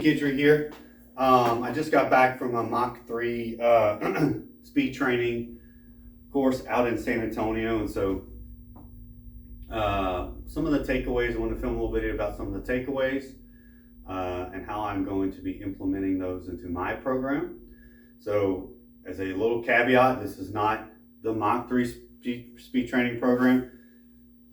Gidry here. I just got back from a Mach 3 speed training course out in San Antonio, and so some of the takeaways, I want to film a little video about some of the takeaways and how I'm going to be implementing those into my program. So as a little caveat, this is not the Mach 3 speed training program.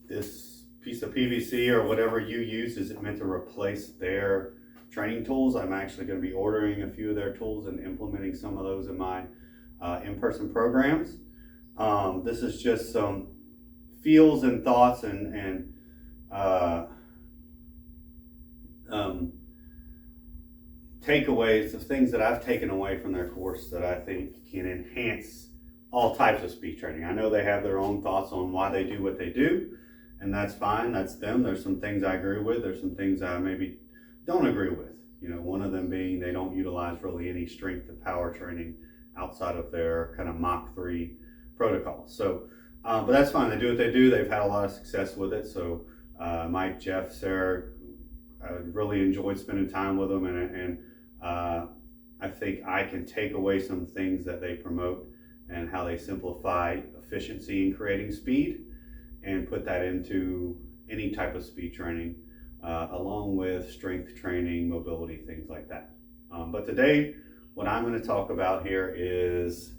This piece of PVC or whatever you use isn't meant to replace their training tools. I'm actually going to be ordering a few of their tools and implementing some of those in my in-person programs. This is just some feels and thoughts and takeaways of things that I've taken away from their course that I think can enhance all types of speed training. I know they have their own thoughts on why they do what they do, and that's fine, that's them. There's some things I agree with, there's some things I maybe don't agree with. You know, one of them being they don't utilize really any strength and power training outside of their kind of Mach 3 protocols. So, but that's fine, they do what they do, they've had a lot of success with it. So Mike, Jeff, Sarah, I really enjoyed spending time with them, and I think I can take away some things that they promote and how they simplify efficiency in creating speed and put that into any type of speed training, along with strength training, mobility, things like that. But today, what I'm going to talk about here is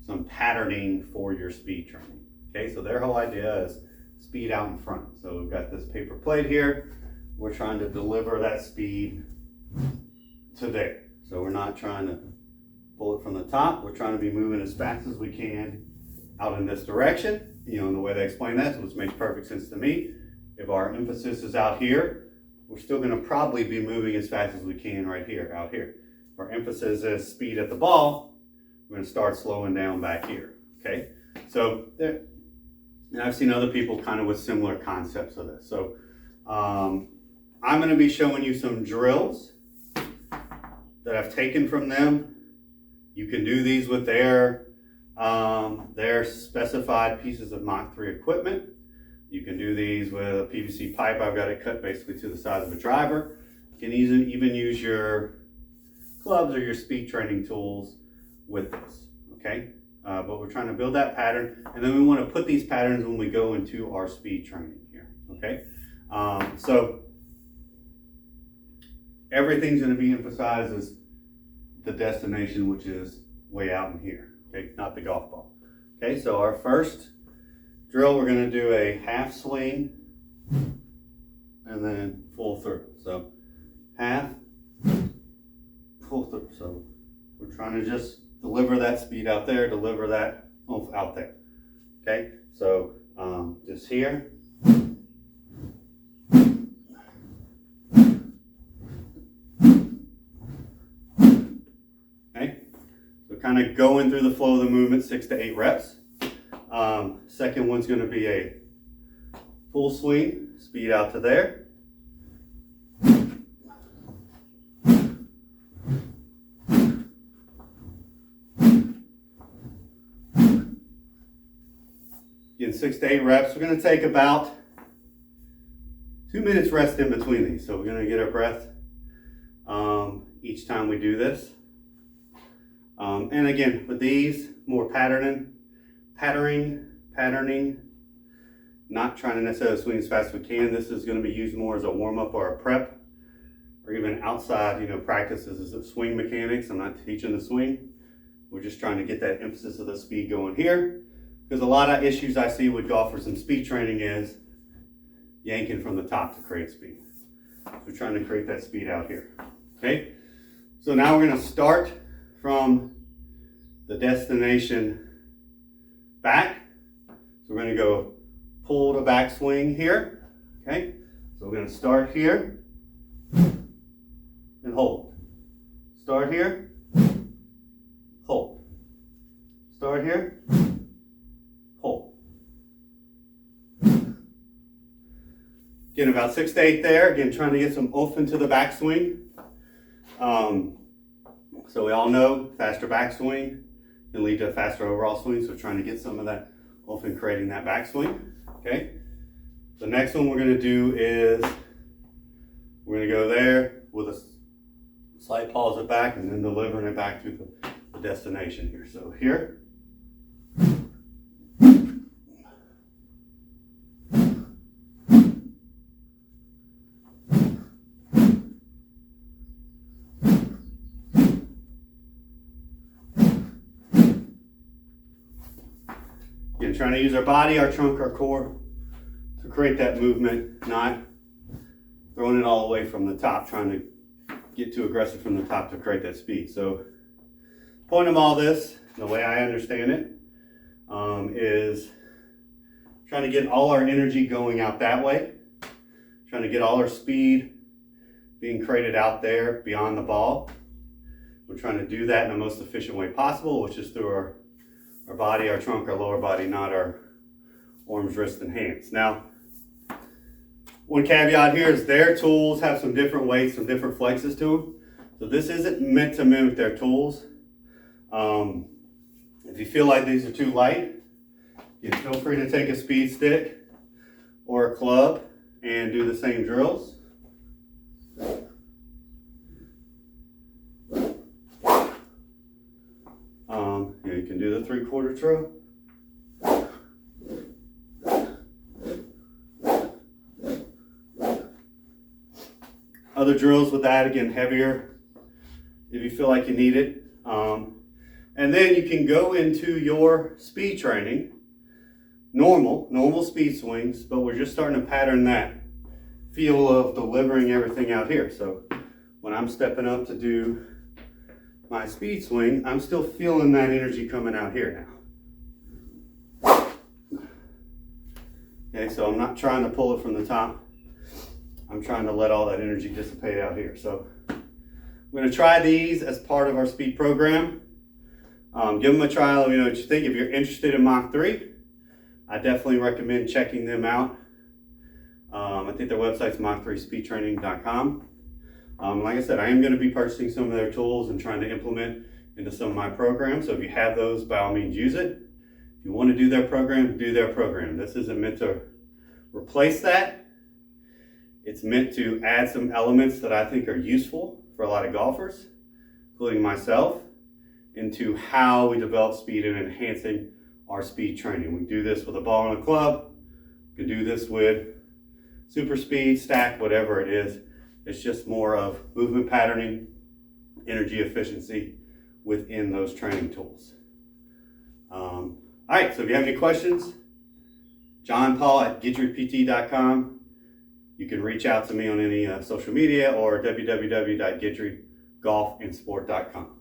some patterning for your speed training. Okay, so their whole idea is speed out in front. So we've got this paper plate here. We're trying to deliver that speed to there. So we're not trying to pull it from the top. We're trying to be moving as fast as we can out in this direction. You know, and the way they explain that, which makes perfect sense to me. If our emphasis is out here, we're still going to probably be moving as fast as we can right here, out here. If our emphasis is speed at the ball, we're going to start slowing down back here. Okay, so there, and I've seen other people kind of with similar concepts of this. So I'm going to be showing you some drills that I've taken from them. You can do these with their specified pieces of Mach 3 equipment. You can do these with a PVC pipe. I've got it cut basically to the size of a driver. You can even use your clubs or your speed training tools with this, okay? But we're trying to build that pattern, and then we want to put these patterns when we go into our speed training here, okay? So everything's going to be emphasized as the destination, which is way out in here, okay, not the golf ball. Okay, so our first drill, we're going to do a half swing and then full through. So half, full through. So we're trying to just deliver that speed out there, deliver that oomph out there. Okay, so just here. Kind of going through the flow of the movement, 6 to 8 reps. Second one's going to be a full swing, speed out to there. Again, 6 to 8 reps. We're going to take about 2 minutes rest in between these. So we're going to get our breath each time we do this. And again, with these, more patterning, not trying to necessarily swing as fast as we can. This is going to be used more as a warm-up or a prep, or even outside, you know, practices as swing mechanics. I'm not teaching the swing. We're just trying to get that emphasis of the speed going here, because a lot of issues I see with golfers in speed training is yanking from the top to create speed. So we're trying to create that speed out here. Okay, so now we're going to start from the destination back. So we're going to go pull to back swing here. Okay, so we're going to start here and hold. Start here, hold. Start here, hold. Again, about 6 to 8 there. Again, trying to get some oomph into the backswing. So we all know faster backswing can lead to a faster overall swing. So trying to get some of that oomph in creating that backswing. Okay. The next one we're going to do is we're going to go there with a Slight pause it back and then delivering it back to the destination here. So here. Again, trying to use our body, our trunk, our core to create that movement, not throwing it all away from the top, trying to get too aggressive from the top to create that speed. So, point of all this, the way I understand it, is trying to get all our energy going out that way, trying to get all our speed being created out there beyond the ball. We're trying to do that in the most efficient way possible, which is through our body, our trunk, our lower body, not our arms, wrists, and hands. Now, one caveat here is their tools have some different weights, some different flexes to them. So this isn't meant to mimic their tools. If you feel like these are too light, you can feel free to take a speed stick or a club and do the same drills. You can do the 3/4 drill. Other drills with that, again, heavier if you feel like you need it. And then you can go into your speed training, normal speed swings, but we're just starting to pattern that feel of delivering everything out here. So when I'm stepping up to do my speed swing, I'm still feeling that energy coming out here now. Okay, so I'm not trying to pull it from the top. I'm trying to let all that energy dissipate out here. So we're going to try these as part of our speed program. Give them a try. Let me know what you think. If you're interested in Mach 3, I definitely recommend checking them out. I think their website's mach3speedtraining.com. Like I said, I am going to be purchasing some of their tools and trying to implement into some of my programs. So if you have those, by all means, use it. If you want to do their program, do their program. This isn't meant to replace that. It's meant to add some elements that I think are useful for a lot of golfers, including myself, into how we develop speed and enhancing our speed training. We do this with a ball and a club. We can do this with super speed, stack, whatever it is. It's just more of movement patterning, energy efficiency within those training tools. All right, so if you have any questions, johnpaul@guidrypt.com. You can reach out to me on any social media or www.guidrygolfandsport.com.